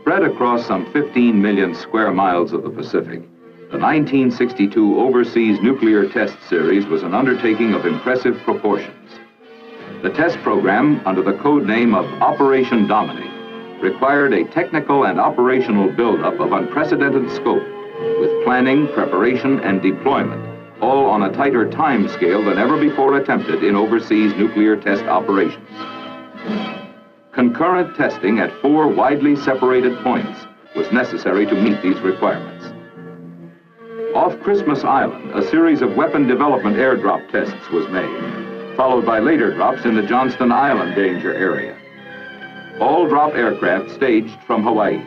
Spread across some 15 million square miles of the Pacific, the 1962 Overseas Nuclear Test Series was an undertaking of impressive proportions. The test program, under the code name of Operation Dominic, required a technical and operational buildup of unprecedented scope, with planning, preparation, and deployment, all on a tighter time scale than ever before attempted in overseas nuclear test operations. Concurrent testing at 4 widely separated points was necessary to meet these requirements. Off Christmas Island, a series of weapon development airdrop tests was made, followed by later drops in the Johnston Island danger area. All drop aircraft staged from Hawaii.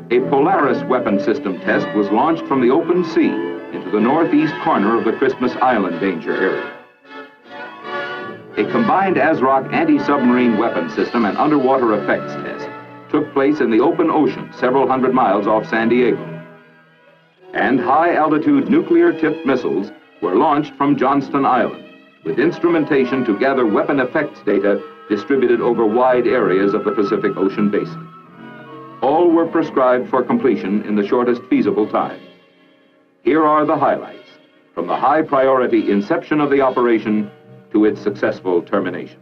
A Polaris weapon system test was launched from the open sea into the northeast corner of the Christmas Island danger area. A combined ASROC anti-submarine weapon system and underwater effects test took place in the open ocean several hundred miles off San Diego. And high-altitude nuclear-tipped missiles were launched from Johnston Island, with instrumentation to gather weapon effects data distributed over wide areas of the Pacific Ocean basin. All were prescribed for completion in the shortest feasible time. Here are the highlights, from the high-priority inception of the operation to its successful termination.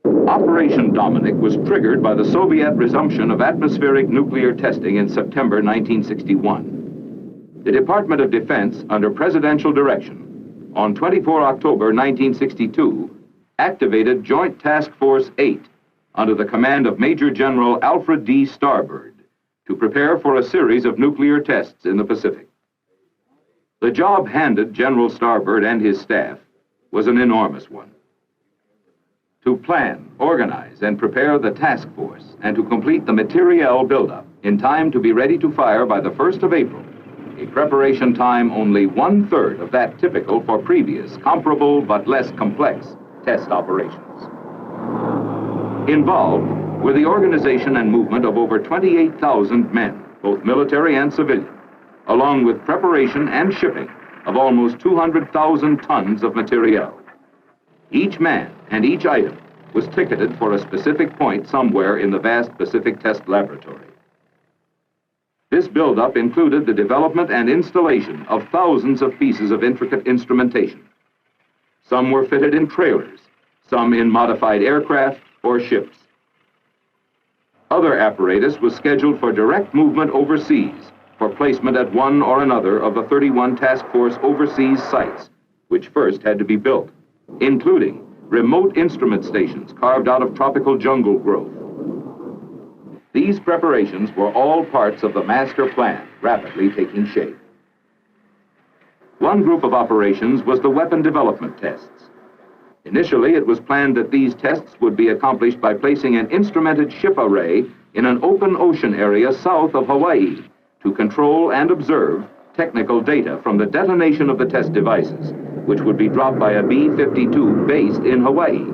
Operation Dominic was triggered by the Soviet resumption of atmospheric nuclear testing in September 1961. The Department of Defense, under presidential direction, on 24 October 1962, activated Joint Task Force 8 under the command of Major General Alfred D. Starbird to prepare for a series of nuclear tests in the Pacific. The job handed General Starbird and his staff was an enormous one. To plan, organize, and prepare the task force, and to complete the materiel buildup in time to be ready to fire by the 1st of April, a preparation time only 1/3 of that typical for previous, comparable but less complex test operations. Involved were the organization and movement of over 28,000 men, both military and civilian, along with preparation and shipping of almost 200,000 tons of materiel. Each man and each item was ticketed for a specific point somewhere in the vast Pacific Test Laboratory. This buildup included the development and installation of thousands of pieces of intricate instrumentation. Some were fitted in trailers, some in modified aircraft or ships. Other apparatus was scheduled for direct movement overseas for placement at one or another of the 31 Task Force overseas sites, which first had to be built, including remote instrument stations carved out of tropical jungle growth. These preparations were all parts of the master plan rapidly taking shape. One group of operations was the weapon development tests. Initially, it was planned that these tests would be accomplished by placing an instrumented ship array in an open ocean area south of Hawaii to control and observe technical data from the detonation of the test devices, which would be dropped by a B-52 based in Hawaii.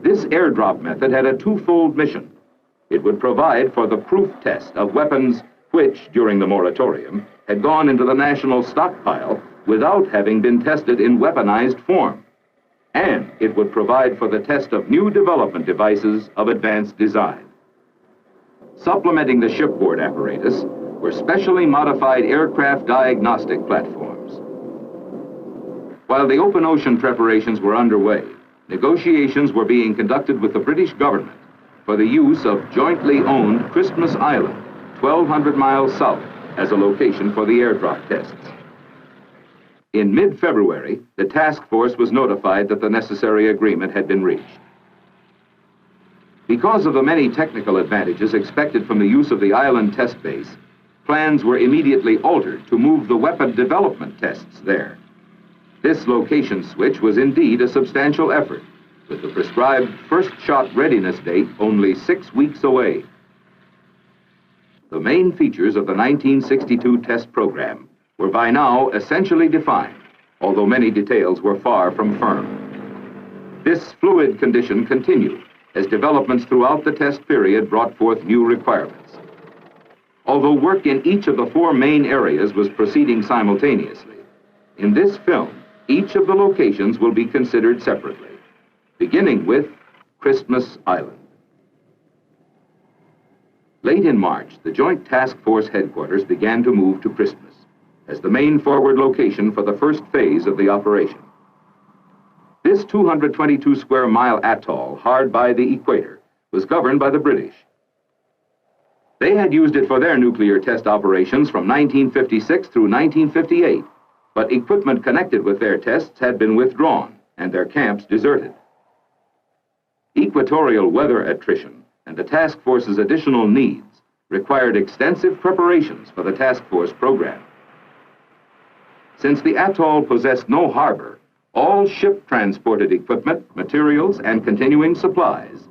This airdrop method had a twofold mission. It would provide for the proof test of weapons which, during the moratorium, had gone into the national stockpile without having been tested in weaponized form. And it would provide for the test of new development devices of advanced design. Supplementing the shipboard apparatus were specially modified aircraft diagnostic platforms. While the open ocean preparations were underway, negotiations were being conducted with the British government for the use of jointly owned Christmas Island, 1,200 miles south, as a location for the airdrop tests. In mid-February, the task force was notified that the necessary agreement had been reached. Because of the many technical advantages expected from the use of the island test base, plans were immediately altered to move the weapon development tests there. This location switch was indeed a substantial effort, with the prescribed first-shot readiness date only 6 weeks away. The main features of the 1962 test program were by now essentially defined, although many details were far from firm. This fluid condition continued as developments throughout the test period brought forth new requirements. Although work in each of the 4 main areas was proceeding simultaneously, in this film, each of the locations will be considered separately, beginning with Christmas Island. Late in March, the Joint Task Force headquarters began to move to Christmas as the main forward location for the first phase of the operation. This 222 square mile atoll, hard by the equator, was governed by the British. They had used it for their nuclear test operations from 1956 through 1958, but equipment connected with their tests had been withdrawn and their camps deserted. Equatorial weather attrition and the task force's additional needs required extensive preparations for the task force program. Since the atoll possessed no harbor, all ship-transported equipment, materials, and continuing supplies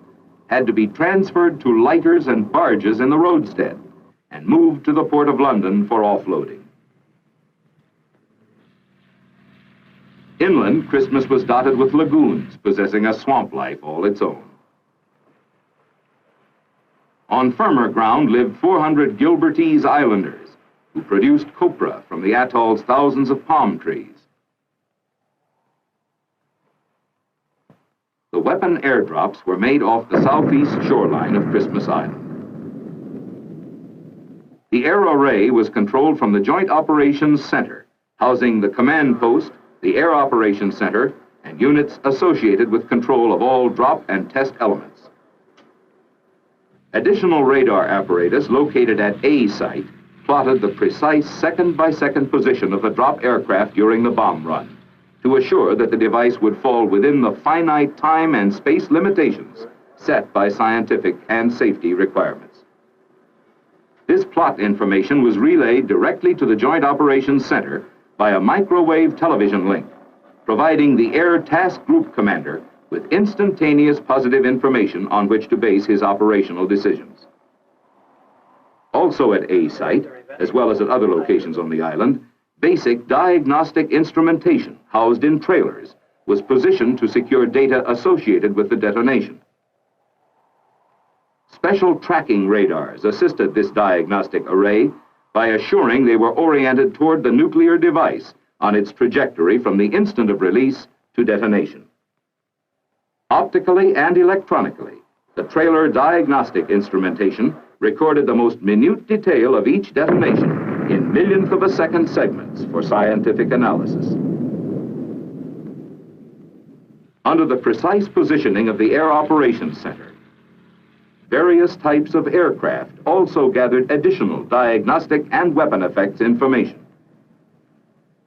had to be transferred to lighters and barges in the roadstead and moved to the Port of London for offloading. Inland, Christmas was dotted with lagoons possessing a swamp life all its own. On firmer ground lived 400 Gilbertese islanders who produced copra from the atoll's thousands of palm trees. The weapon airdrops were made off the southeast shoreline of Christmas Island. The air array was controlled from the Joint Operations Center, housing the command post, the Air Operations Center, and units associated with control of all drop and test elements. Additional radar apparatus located at A site plotted the precise second-by-second position of the drop aircraft during the bomb run to assure that the device would fall within the finite time and space limitations set by scientific and safety requirements. This plot information was relayed directly to the Joint Operations Center by a microwave television link, providing the Air Task Group commander with instantaneous positive information on which to base his operational decisions. Also at A site, as well as at other locations on the island, basic diagnostic instrumentation housed in trailers was positioned to secure data associated with the detonation. Special tracking radars assisted this diagnostic array by assuring they were oriented toward the nuclear device on its trajectory from the instant of release to detonation. Optically and electronically, the trailer diagnostic instrumentation recorded the most minute detail of each detonation in millionth of a second segments for scientific analysis. Under the precise positioning of the Air Operations Center, various types of aircraft also gathered additional diagnostic and weapon effects information.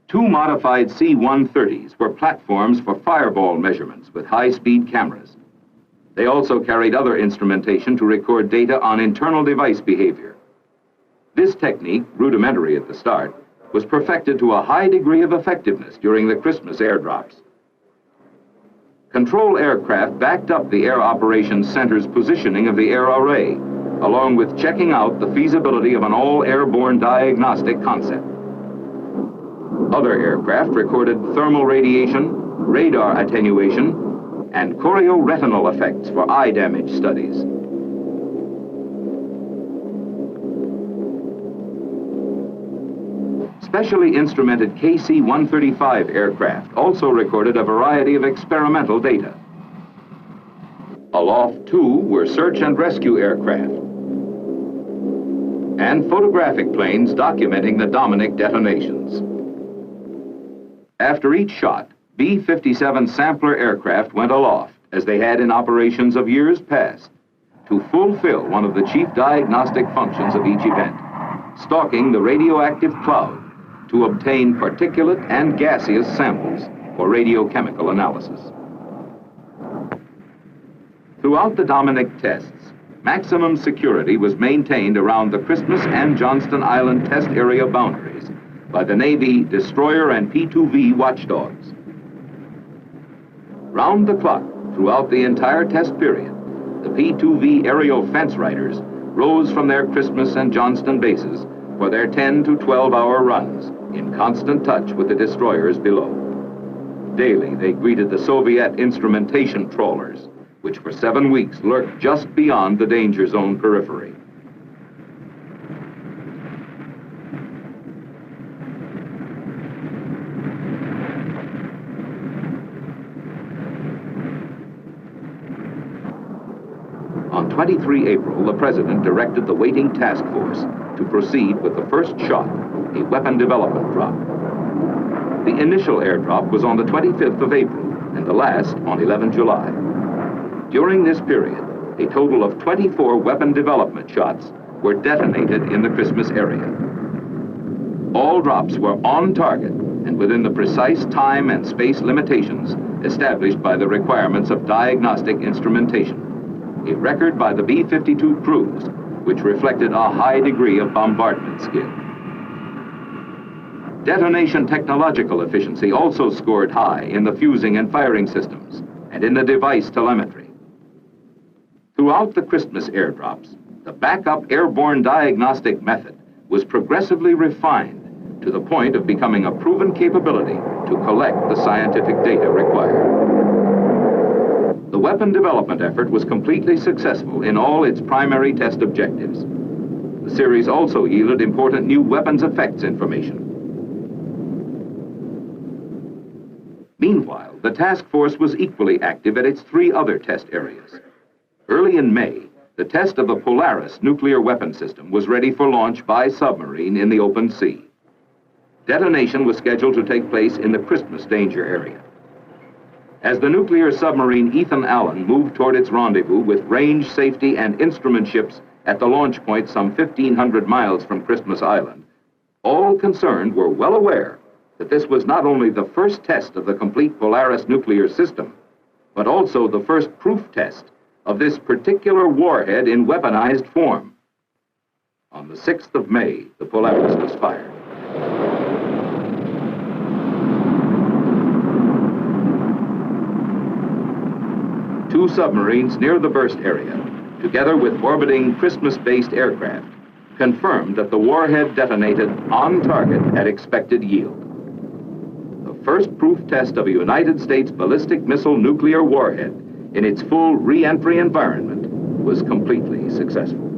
2 modified C-130s were platforms for fireball measurements with high-speed cameras. They also carried other instrumentation to record data on internal device behavior. This technique, rudimentary at the start, was perfected to a high degree of effectiveness during the Christmas airdrops. Control aircraft backed up the Air Operations Center's positioning of the air array, along with checking out the feasibility of an all-airborne diagnostic concept. Other aircraft recorded thermal radiation, radar attenuation, and chorioretinal effects for eye damage studies. Specially instrumented KC-135 aircraft also recorded a variety of experimental data. Aloft, too, were search and rescue aircraft and photographic planes documenting the Dominic detonations. After each shot, B-57 sampler aircraft went aloft, as they had in operations of years past, to fulfill one of the chief diagnostic functions of each event, stalking the radioactive cloud to obtain particulate and gaseous samples for radiochemical analysis. Throughout the Dominic tests, maximum security was maintained around the Christmas and Johnston Island test area boundaries by the Navy destroyer and P-2V watchdogs. Round the clock, throughout the entire test period, the P-2V aerial fence riders rose from their Christmas and Johnston bases for their 10 to 12-hour runs in constant touch with the destroyers below. Daily, they greeted the Soviet instrumentation trawlers, which for 7 weeks lurked just beyond the danger zone periphery. On 23 April, the President directed the waiting task force to proceed with the first shot, a weapon development drop. The initial airdrop was on the 25th of April, and the last on 11 July. During this period, a total of 24 weapon development shots were detonated in the Christmas area. All drops were on target and within the precise time and space limitations established by the requirements of diagnostic instrumentation, a record by the B-52 crews, which reflected a high degree of bombardment skill. Detonation technological efficiency also scored high in the fusing and firing systems and in the device telemetry. Throughout the Christmas airdrops, the backup airborne diagnostic method was progressively refined to the point of becoming a proven capability to collect the scientific data required. The weapon development effort was completely successful in all its primary test objectives. The series also yielded important new weapons effects information. Meanwhile, the task force was equally active at its 3 other test areas. Early in May, the test of the Polaris nuclear weapon system was ready for launch by submarine in the open sea. Detonation was scheduled to take place in the Christmas danger area. As the nuclear submarine Ethan Allen moved toward its rendezvous with range, safety, and instrument ships at the launch point some 1,500 miles from Christmas Island, all concerned were well aware that this was not only the first test of the complete Polaris nuclear system, but also the first proof test of this particular warhead in weaponized form. On the 6th of May, the Polaris was fired. Two submarines near the burst area, together with orbiting Christmas-based aircraft, confirmed that the warhead detonated on target at expected yield. The first proof test of a United States ballistic missile nuclear warhead in its full re-entry environment was completely successful.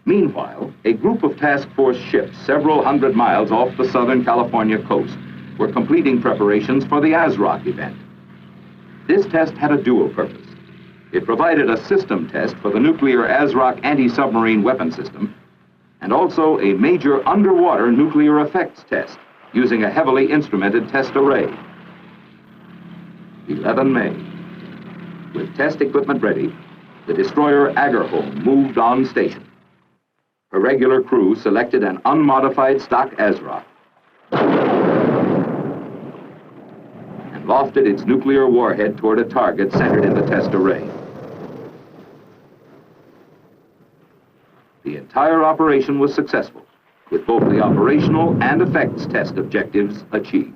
Meanwhile, a group of task force ships several hundred miles off the Southern California coast were completing preparations for the ASROC event. This test had a dual purpose. It provided a system test for the nuclear ASROC anti-submarine weapon system, and also a major underwater nuclear effects test using a heavily instrumented test array. 11 May. With test equipment ready, the destroyer Agerholm moved on station. Her regular crew selected an unmodified stock ASROC and lofted its nuclear warhead toward a target centered in the test array. The entire operation was successful, with both the operational and effects test objectives achieved.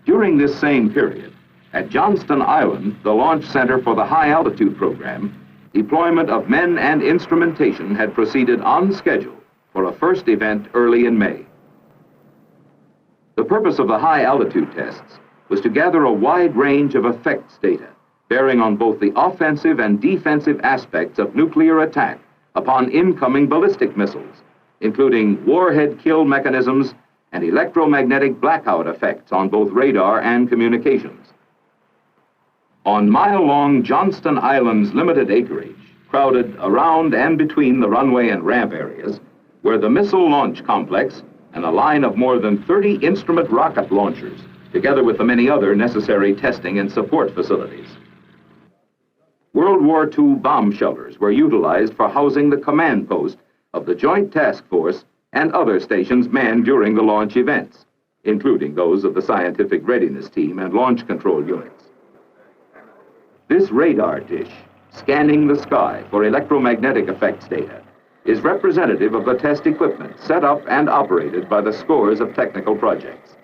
During this same period, at Johnston Island, the launch center for the high altitude program, deployment of men and instrumentation had proceeded on schedule for a first event early in May. The purpose of the high altitude tests was to gather a wide range of effects data bearing on both the offensive and defensive aspects of nuclear attack upon incoming ballistic missiles, including warhead kill mechanisms and electromagnetic blackout effects on both radar and communications. On mile-long Johnston Island's limited acreage, crowded around and between the runway and ramp areas, were the missile launch complex and a line of more than 30 instrument rocket launchers, together with the many other necessary testing and support facilities. World War II bomb shelters were utilized for housing the command post of the Joint Task Force and other stations manned during the launch events, including those of the Scientific Readiness Team and Launch Control Units. This radar dish, scanning the sky for electromagnetic effects data, is representative of the test equipment set up and operated by the scores of technical projects.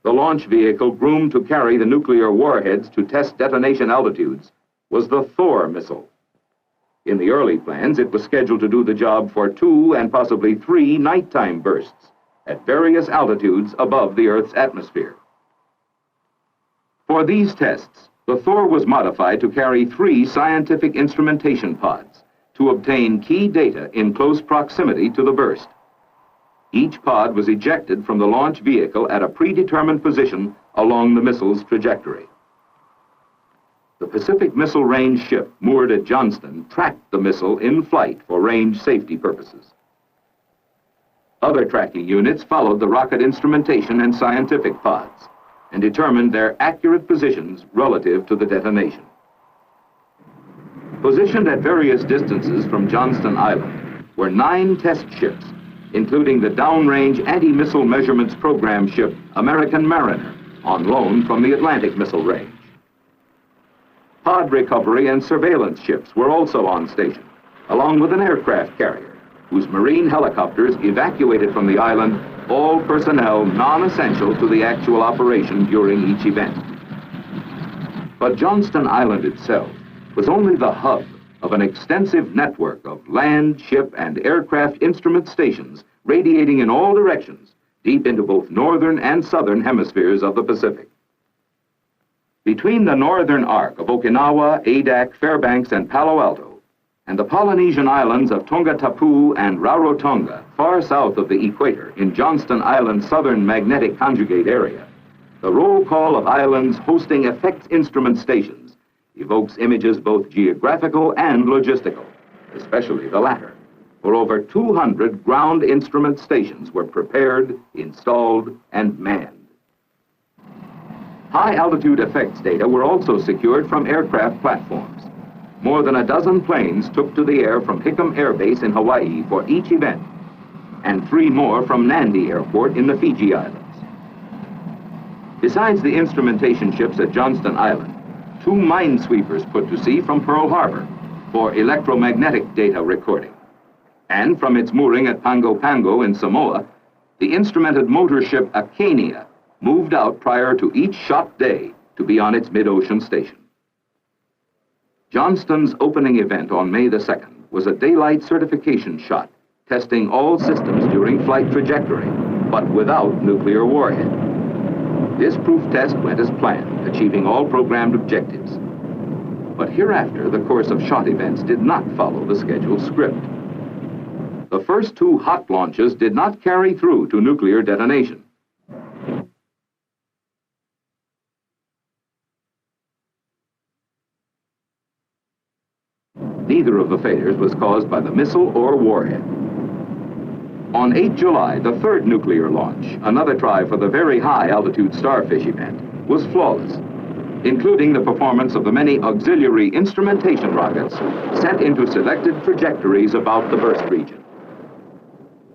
The launch vehicle groomed to carry the nuclear warheads to test detonation altitudes was the Thor missile. In the early plans, it was scheduled to do the job for 2 and possibly 3 nighttime bursts at various altitudes above the Earth's atmosphere. For these tests, the Thor was modified to carry 3 scientific instrumentation pods to obtain key data in close proximity to the burst. Each pod was ejected from the launch vehicle at a predetermined position along the missile's trajectory. The Pacific Missile Range ship moored at Johnston tracked the missile in flight for range safety purposes. Other tracking units followed the rocket instrumentation and scientific pods and determined their accurate positions relative to the detonation. Positioned at various distances from Johnston Island were 9 test ships, including the downrange anti-missile measurements program ship American Mariner, on loan from the Atlantic Missile Range. Pod recovery and surveillance ships were also on station, along with an aircraft carrier, whose marine helicopters evacuated from the island all personnel non-essential to the actual operation during each event. But Johnston Island itself was only the hub of an extensive network of land, ship, and aircraft instrument stations radiating in all directions, deep into both northern and southern hemispheres of the Pacific. Between the northern arc of Okinawa, Adak, Fairbanks, and Palo Alto, and the Polynesian islands of Tonga Tapu and Rarotonga, far south of the equator in Johnston Island's southern magnetic conjugate area, the roll call of islands hosting effects instrument stations evokes images both geographical and logistical, especially the latter, for over 200 ground instrument stations were prepared, installed, and manned. High-altitude effects data were also secured from aircraft platforms. More than a dozen planes took to the air from Hickam Air Base in Hawaii for each event, and 3 more from Nandi Airport in the Fiji Islands. Besides the instrumentation ships at Johnston Island, 2 minesweepers put to sea from Pearl Harbor for electromagnetic data recording. And from its mooring at Pago Pago in Samoa, the instrumented motor ship Acania moved out prior to each shot day to be on its mid-ocean station. Johnston's opening event on May the 2nd was a daylight certification shot, testing all systems during flight trajectory, but without nuclear warhead. This proof test went as planned, achieving all programmed objectives. But hereafter, the course of shot events did not follow the scheduled script. The first 2 hot launches did not carry through to nuclear detonation. Neither of the failures was caused by the missile or warhead. On 8 July, the 3rd nuclear launch, another try for the very high-altitude Starfish event, was flawless, including the performance of the many auxiliary instrumentation rockets sent into selected trajectories about the burst region.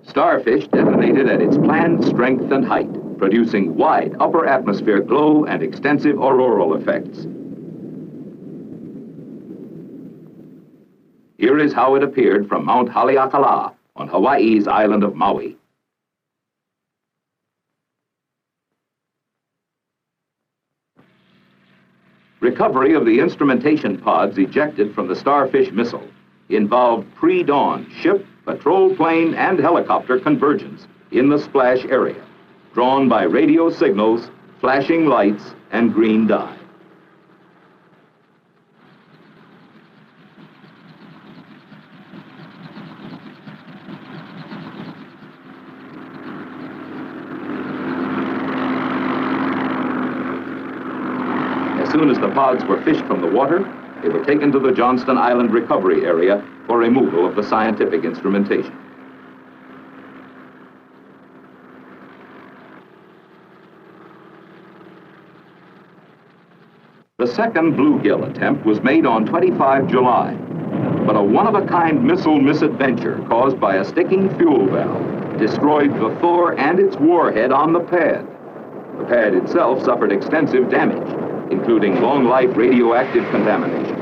Starfish detonated at its planned strength and height, producing wide upper atmosphere glow and extensive auroral effects. Here is how it appeared from Mount Haleakala on Hawaii's island of Maui. Recovery of the instrumentation pods ejected from the Starfish missile involved pre-dawn ship, patrol plane, and helicopter convergence in the splash area, drawn by radio signals, flashing lights, and green dye. As soon as the pods were fished from the water, they were taken to the Johnston Island recovery area for removal of the scientific instrumentation. The second bluegill attempt was made on 25 July, but a one-of-a-kind missile misadventure caused by a sticking fuel valve destroyed the Thor and its warhead on the pad. The pad itself suffered extensive damage, including long-life radioactive contamination.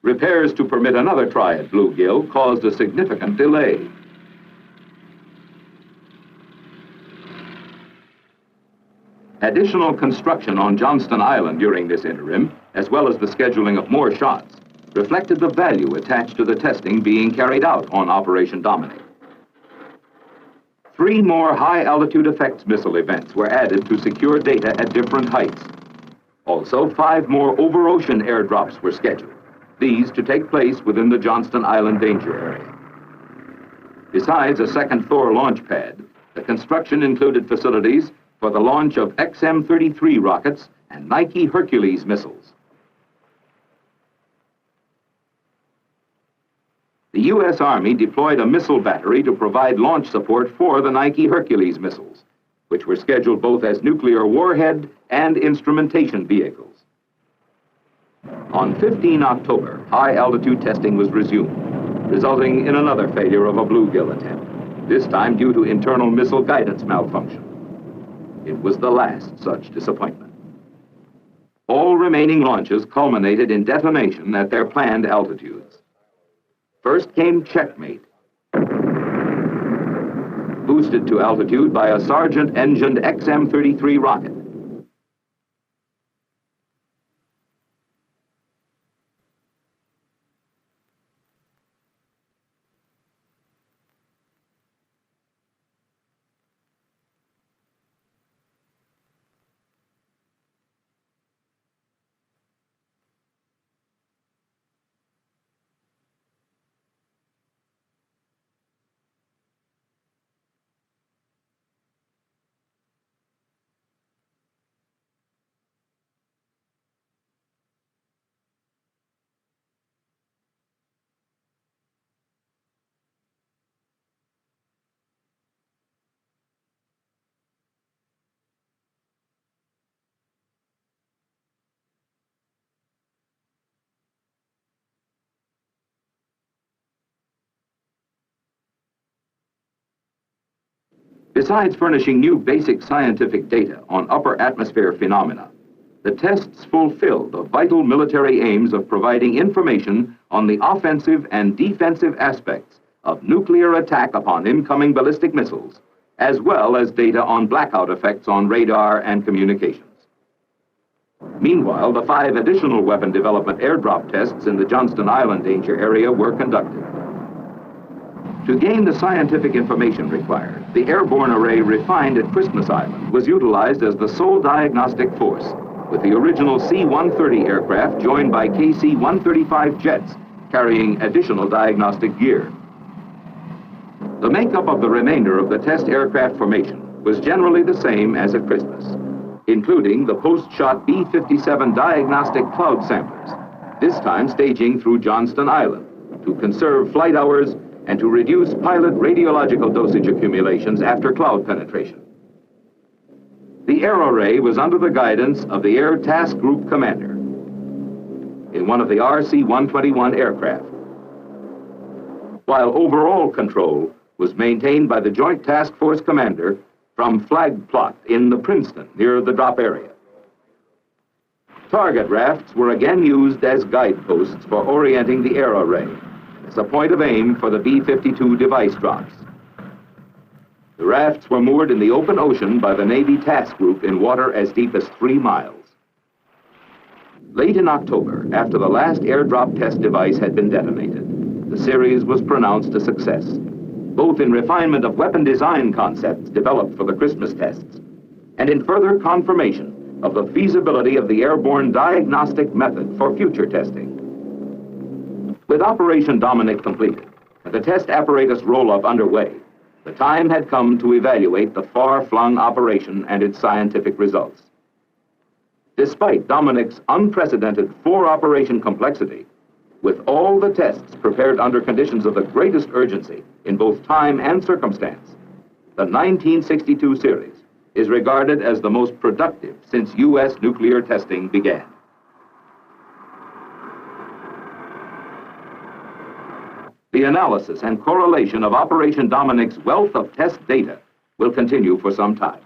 Repairs to permit another try at bluegill caused a significant delay. Additional construction on Johnston Island during this interim, as well as the scheduling of more shots, reflected the value attached to the testing being carried out on Operation Dominic. 3 more high-altitude effects missile events were added to secure data at different heights. Also, 5 more over-ocean airdrops were scheduled, these to take place within the Johnston Island danger area. Besides a second Thor launch pad, the construction included facilities for the launch of XM-33 rockets and Nike Hercules missiles. The U.S. Army deployed a missile battery to provide launch support for the Nike Hercules missiles, which were scheduled both as nuclear warhead and instrumentation vehicles. On 15 October, high-altitude testing was resumed, resulting in another failure of a bluegill attempt, this time due to internal missile guidance malfunction. It was the last such disappointment. All remaining launches culminated in detonation at their planned altitudes. First came Checkmate, boosted to altitude by a Sargent-engined XM-33 rocket. Besides furnishing new basic scientific data on upper atmosphere phenomena, the tests fulfilled the vital military aims of providing information on the offensive and defensive aspects of nuclear attack upon incoming ballistic missiles, as well as data on blackout effects on radar and communications. Meanwhile, the 5 additional weapon development airdrop tests in the Johnston Island danger area were conducted. To gain the scientific information required, the airborne array refined at Christmas Island was utilized as the sole diagnostic force, with the original C-130 aircraft joined by KC-135 jets carrying additional diagnostic gear. The makeup of the remainder of the test aircraft formation was generally the same as at Christmas, including the post-shot B-57 diagnostic cloud samplers, this time staging through Johnston Island to conserve flight hours and to reduce pilot radiological dosage accumulations after cloud penetration. The air array was under the guidance of the Air Task Group Commander in one of the RC-121 aircraft, while overall control was maintained by the Joint Task Force Commander from Flag Plot in the Princeton near the drop area. Target rafts were again used as guideposts for orienting the air array as a point of aim for the B-52 device drops. The rafts were moored in the open ocean by the Navy Task Group in water as deep as 3 miles. Late in October, after the last airdrop test device had been detonated, the series was pronounced a success, both in refinement of weapon design concepts developed for the Christmas tests and in further confirmation of the feasibility of the airborne diagnostic method for future testing. With Operation Dominic completed and the test apparatus roll-up underway, the time had come to evaluate the far-flung operation and its scientific results. Despite Dominic's unprecedented 4-operation complexity, with all the tests prepared under conditions of the greatest urgency in both time and circumstance, the 1962 series is regarded as the most productive since U.S. nuclear testing began. The analysis and correlation of Operation Dominic's wealth of test data will continue for some time.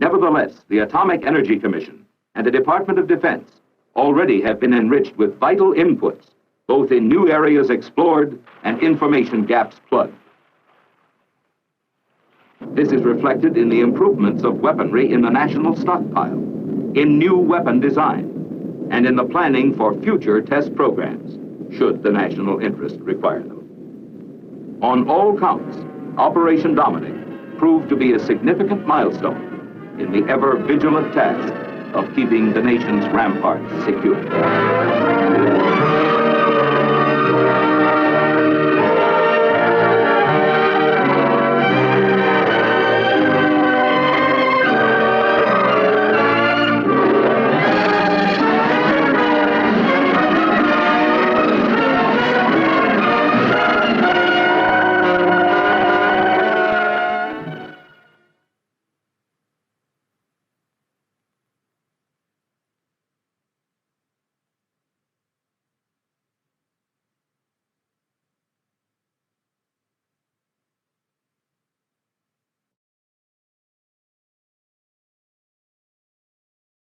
Nevertheless, the Atomic Energy Commission and the Department of Defense already have been enriched with vital inputs, both in new areas explored and information gaps plugged. This is reflected in the improvements of weaponry in the national stockpile, in new weapon design, and in the planning for future test programs, should the national interest require them. On all counts, Operation Dominic proved to be a significant milestone in the ever-vigilant task of keeping the nation's ramparts secure.